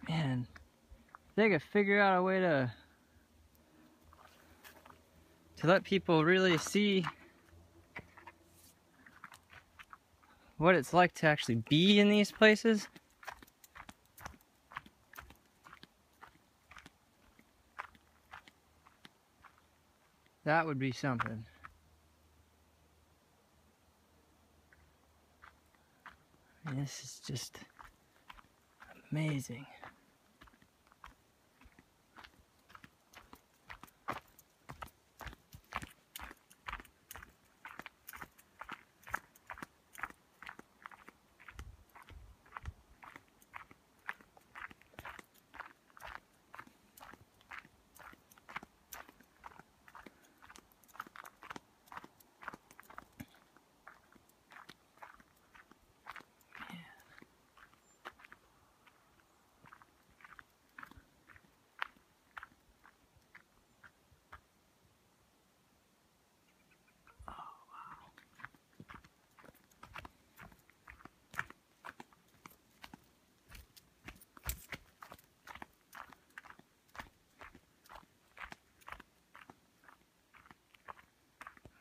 Man, they could figure out a way to let people really see what it's like to actually be in these places. That would be something. I mean, this is just amazing.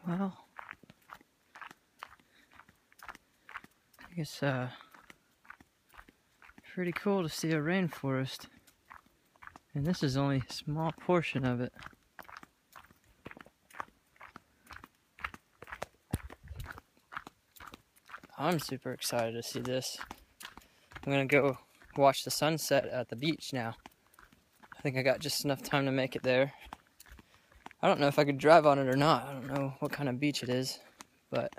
Well, I guess pretty cool to see a rainforest, and this is only a small portion of it. I'm super excited to see this. I'm gonna go watch the sunset at the beach now. I think I got just enough time to make it there. I don't know if I could drive on it or not. I don't know what kind of beach it is, but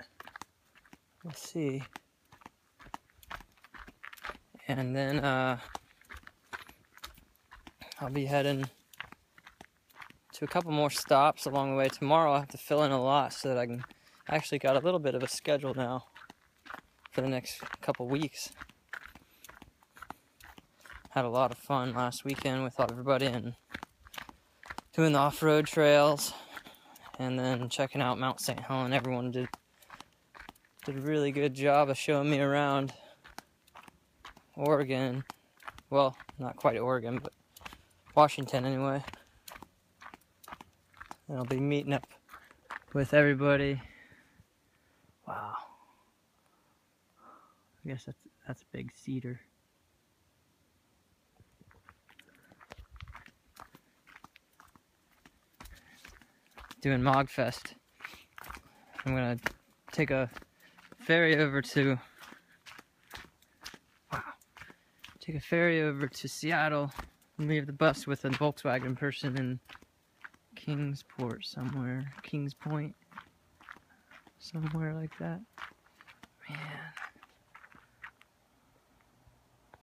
we'll see. And then I'll be heading to a couple more stops along the way. Tomorrow I'll have to fill in a lot so that I can actually got a little bit of a schedule now for the next couple weeks. Had a lot of fun last weekend with everybody and doing the off-road trails and then checking out Mount St. Helens. Everyone did a really good job of showing me around Oregon. Well, not quite Oregon, but Washington anyway. And I'll be meeting up with everybody. Wow. I guess that's a big cedar. Doing Mogfest. I'm gonna take a ferry over to Seattle and leave the bus with a Volkswagen person in Kingsport somewhere, Kings Point, somewhere like that. Man.